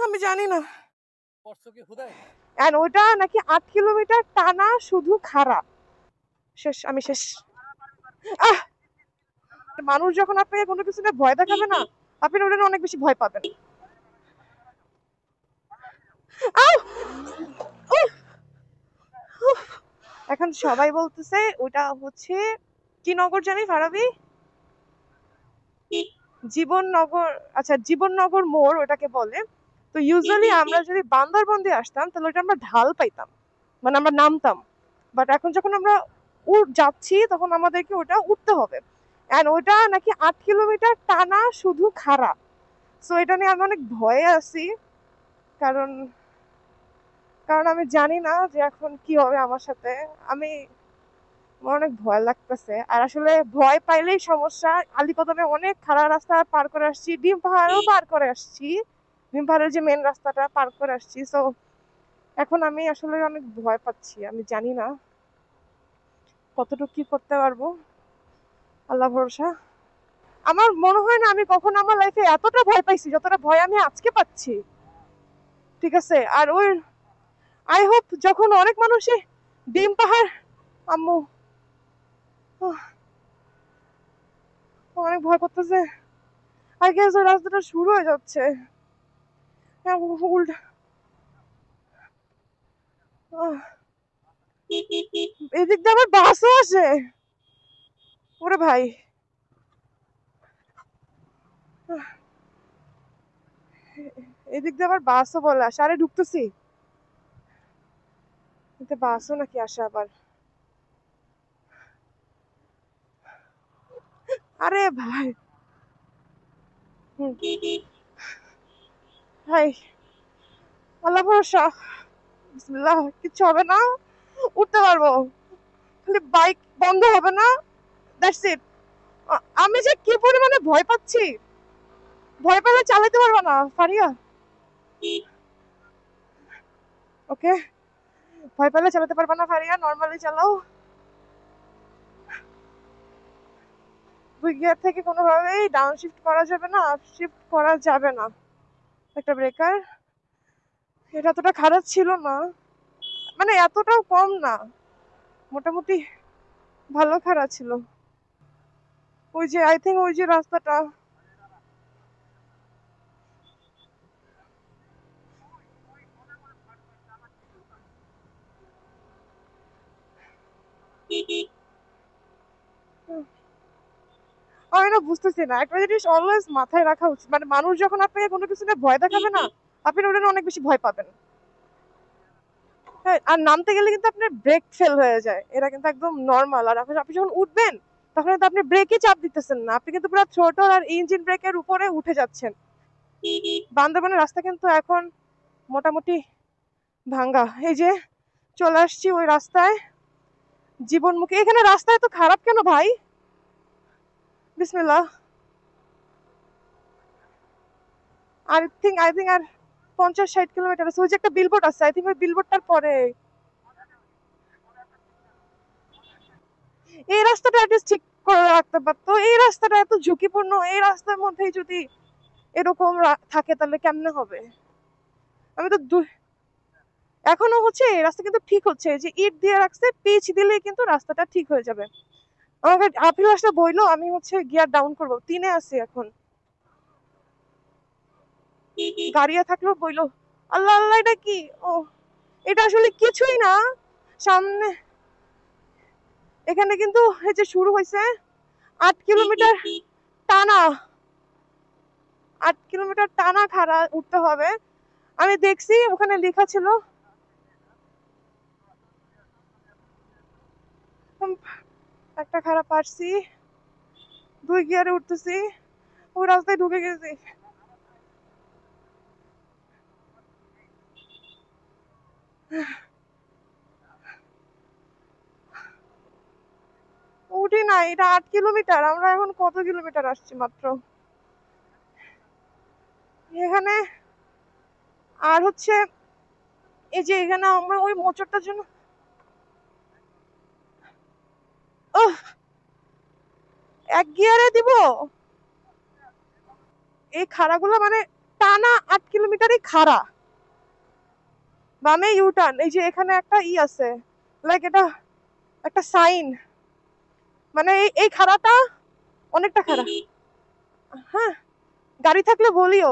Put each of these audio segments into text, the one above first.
আমি জানি না। এন্ড ওটা নাকি 8 কিলোমিটার টানা শুধু খাড়া। শেষ, আমি শেষ। মানুষ যখন আপনাকে কোনো কিছু নিয়ে ভয় দেখাবে না, আপনি ওটা অনেক বেশি ভয় পাবেন। এখন সবাই বলতেছে ওটা হচ্ছে কি নগর জানি ফারাবি, জীবননগর। আচ্ছা, জীবননগর মোড় ওটাকে বলে। তো ইউজুয়ালি আমরা যদি বান্দরবন দিয়ে আসতাম তাহলে ওটা আমরা ঢাল পাইতাম, মানে আমরা নামতাম। বাট এখন যখন আমরা যাচ্ছি তখন আমাদেরকে ওটা উঠতে হবে। এন্ড ওটা নাকি 8 কিলোমিটার টানা শুধু খাড়া। সো এটা নিয়ে আমি অনেক ভয়ে আছি, কারণ কারণ আমি জানি না যে এখন কি হবে আমার সাথে। আমি আমার অনেক ভয় লাগতেছে। আর আসলে ভয় পাইলেই সমস্যা। আলীকদমে অনেক খারাপ রাস্তা পার করে আসছি, ডিম পাহাড়ও পার করে আসছি, ডিম পাহাড়ের যে মেন রাস্তাটা পার করে আসছি। সো এখন আমি আসলে অনেক ভয় পাচ্ছি। আমি জানি না কতটুকু কি করতে পারবো, আল্লাহ ভরসা। আমার মনে হয় না আমি কখনো আমার লাইফে এতটা ভয় পাইছি যতটা ভয় আমি আজকে পাচ্ছি। ঠিক আছে। আর ওই আই হোপ যখন অনেক মানুষই ডিম পাহাড়, আম্মু অনেক ভয় করতেছে। আই গেস ওই রাস্তাটা শুরু হয়ে যাচ্ছে। এদিক দিয়ে আবার বাসও আসে। ওরে ভাই, এদিক দিয়ে আবার বাসও বলে আসে। আরে ঢুকতেছি, বাসও নাকি আসে আবার। আরে ভাই, ভাই আল্লাহ ভরসা, বিসমিল্লাহ, কিচ্ছু হবে না, উঠতে পারবো। খালি বাইক বন্ধ হবে না, দ্যাটস ইট। আমি যে কি পরিমাণে ভয় পাচ্ছি, ভয় পেলে চালাতে পারবো না ফারিয়া। ওকে, ভয় পেলে চালাতে পারবো না ফারিয়া, নর্মালি চালাও। 2 গিয়ার থেকে কোনোভাবেই ডাউন শিফট করা যাবে না, আপ শিফট করা যাবে না। একটা ব্রেকার, এটা এতটা খারাপ ছিল না, মানে এতটাও কম না, মোটামুটি ভালো খারাপ ছিল। ওই যে আই থিঙ্ক ওই যে রাস্তাটা, আমি না বুঝতেছি না। একটা জিনিস অলওয়েজ মাথায় রাখা উচিত, মানে মানুষ যখন আপনাকে কোনো কিছু নিয়ে ভয় দেখাবে না, আপনি ওটা অনেক বেশি ভয় পাবেন। হ্যাঁ, আর নামতে গেলে কিন্তু আপনার ব্রেক ফেল হয়ে যায়, এটা কিন্তু একদম নর্মাল। আর আপনি যখন উঠবেন তখন কিন্তু আপনি ব্রেকে চাপ দিতেছেন না, আপনি কিন্তু পুরো থ্রোটল আর ইঞ্জিন ব্রেকের উপরে উঠে যাচ্ছেন। বান্দরবানের রাস্তা কিন্তু এখন মোটামুটি ভাঙ্গা। এই যে চলে আসছি ওই রাস্তায়, জীবনমুখী। এখানে রাস্তা এত খারাপ কেন ভাই? বিসমিল্লাহ। আই থিঙ্ক আর 50-60 কিলোমিটার আছে। ওই যে একটা বিলবোর্ড আছে, আই থিঙ্ক ওই বিলবোর্ডটার পরে। এই রাস্তাটা অ্যাটলিস্ট ঠিক করে রাখতে পারতো। এই রাস্তাটা এত ঝুঁকিপূর্ণ, এই রাস্তার মধ্যেই যদি এরকম থাকে তাহলে কেমনে হবে? আমি তো এখনো হচ্ছে এই রাস্তা কিন্তু ঠিক হচ্ছে, যে ইট দিয়ে রাখছে, পিচ দিলেই কিন্তু রাস্তাটা ঠিক হয়ে যাবে। আমাকে আপিল আসলে বইলো আমি হচ্ছে গিয়ার ডাউন করবো, 3-এ আছি এখন। গাড়িয়া থাকলেও বইলো আল্লাহ আল্লাহ, এটা কি? ও, এটা আসলে কিছুই না। সামনে এখানে কিন্তু এই যে শুরু হয়েছে 8 কিলোমিটার টানা, 8 কিলোমিটার টানা খাড়া উঠতে হবে। আমি দেখছি ওখানে লেখা ছিল। একটা খারাপ পারছি, 2 গিয়ারে উঠতেছি, ওই রাস্তায় ঢুকে গেছি। উঠি না, এটা 8 কিলোমিটার, আমরা এখন কত কিলোমিটার আসছি মাত্র এখানে। আর হচ্ছে এই যে এখানে আমরা ওই মোচড়টার জন্য এক গিয়ারে দিব। এই খাড়াগুলো মানে টানা 8 কিলোমিটারই খাড়া, বামে ইউটার্ন। এই যে এখানে একটা আছে, লাইক এটা একটা সাইন, মানে এই খাড়াটা অনেকটা খাড়া। হ্যাঁ, গাড়ি থাকলে বলিও।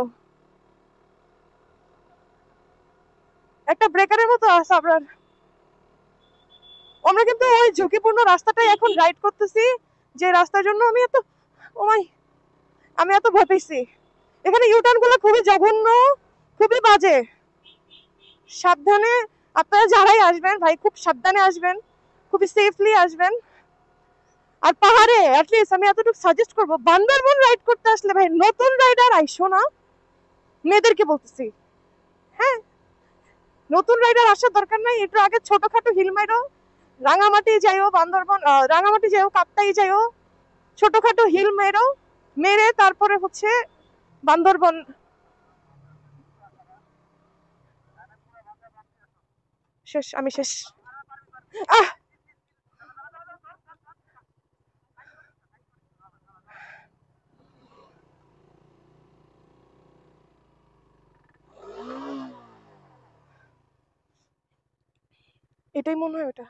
একটা ব্রেকারের মতো আছে আপনার। আমরা কিন্তু ওই ঝুঁকিপূর্ণ রাস্তাটাই এখন রাইড করতেছি, যে রাস্তার জন্য আমি এত ভয় পেয়েছি। এখানে ইউটার্ন গুলো খুবই জঘন্য, খুবই বাজে। সাবধানে আপনারা যারাই আসবেন ভাই, খুব সাবধানে আসবেন, খুবই সেফলি আসবেন। আর পাহাড়ে অ্যাটলিস্ট আমি এতটুকু সাজেস্ট করবো, বান্দরবন রাইড করতে আসলে ভাই নতুন রাইডার আইসো না, মেয়েদেরকে বলতেছি। হ্যাঁ, নতুন রাইডার আসার দরকার নাই, একটু আগে ছোটখাটো হিল মাইরো, রাঙামাটি যাইও, বান্দরবন রাঙামাটি যাইও, কাপ্তাই যাইও, ছোটখাটো হিল মেরো, মেরে তারপরে হচ্ছে বান্দরবন। শেষ, আমি শেষ। আহ, এটাই মনে হয় ওটা।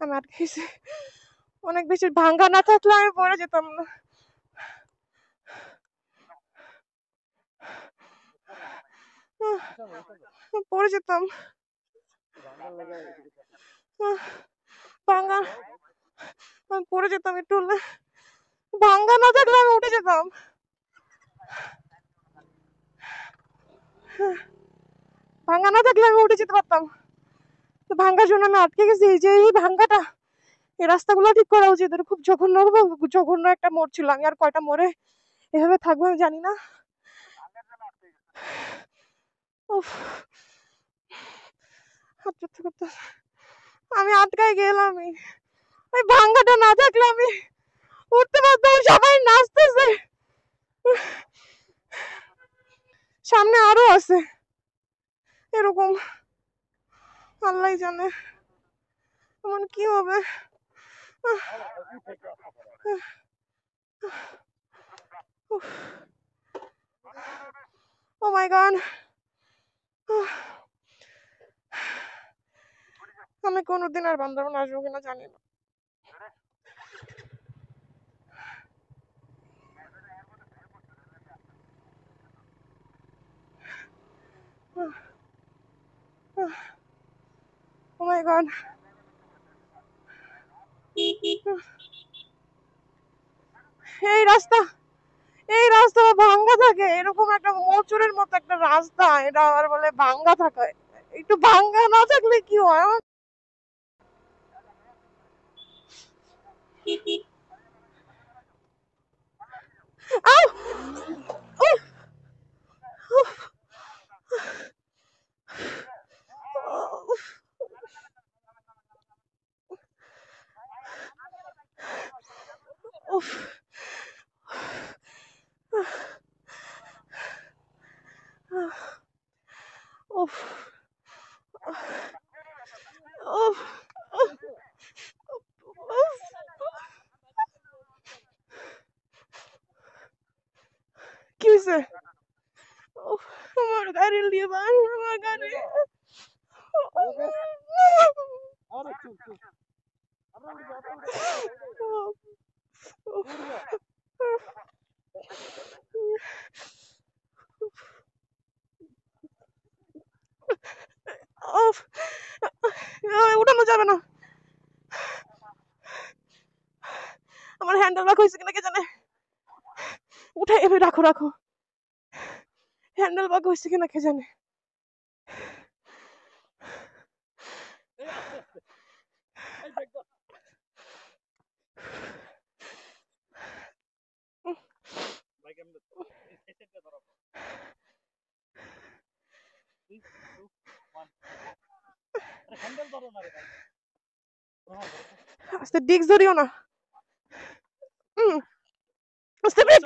আমি আটকে গেছি। অনেক বেশি ভাঙ্গা না থাকলে আমি পড়ে যেতাম না। পড়ে যেতাম। ভাঙ্গা, আমি পড়ে যেতাম একটু হলে। ভাঙ্গা না থাকলে আমি উঠে যেতাম। ভাঙ্গা না থাকলে আমি উঠে যেতে পারতাম। তো ভাঙ্গার জন্য আমি আটকে গেছি। এই যে এই ভাঙ্গাটা, এই রাস্তাগুলো ঠিক করা উচিত। এটা খুব জঘন্য, জঘন্য একটা মোড় ছিল। আমি আর কয়টা মোড়ে এভাবে থাকবো আমি জানি না। উফ, হাত ব্যথা করতে, আমি আটকায় গেলাম। ওই ভাঙ্গাটা না থাকলে আমি উঠতে পারতাম। সবাই নাচতেছে, সামনে আরো আছে এরকম, আল্লাহ জানে এমন কি হবে। ও মাই গড, আমি কোনোদিন আর বান্দরবান আসবো কিনা জানি না। ও মাই গড, এই রাস্তা, এই রাস্তা ভাঙ্গা থাকে, এরকম একটা মোচড়ের মতো একটা রাস্তা, এটা আবার বলে ভাঙ্গা থাকে। একটু ভাঙ্গা না থাকলে কি হয়? কি হয়েছে? আমার গাড়ি দিয়ে আমার গাড়ি। উঠানো যাবে না। আমার হ্যান্ডেল বাক হয়েছে কিনা কে জানে। উঠে এবার রাখো রাখো, হ্যান্ডেল বাক হয়েছে কিনা কে জানে। আস্তে, ডিক্স ধরিও না। আস্তে ব্রেক।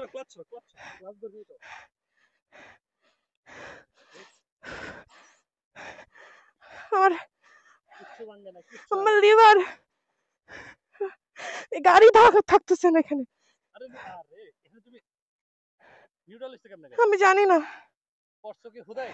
আমার আমার লিভার, গাড়ি থাকতেছে না এখানে। নিউট্রাল হইছে কেমনে? আমি জানি না। পড়ছো কি হুদাই?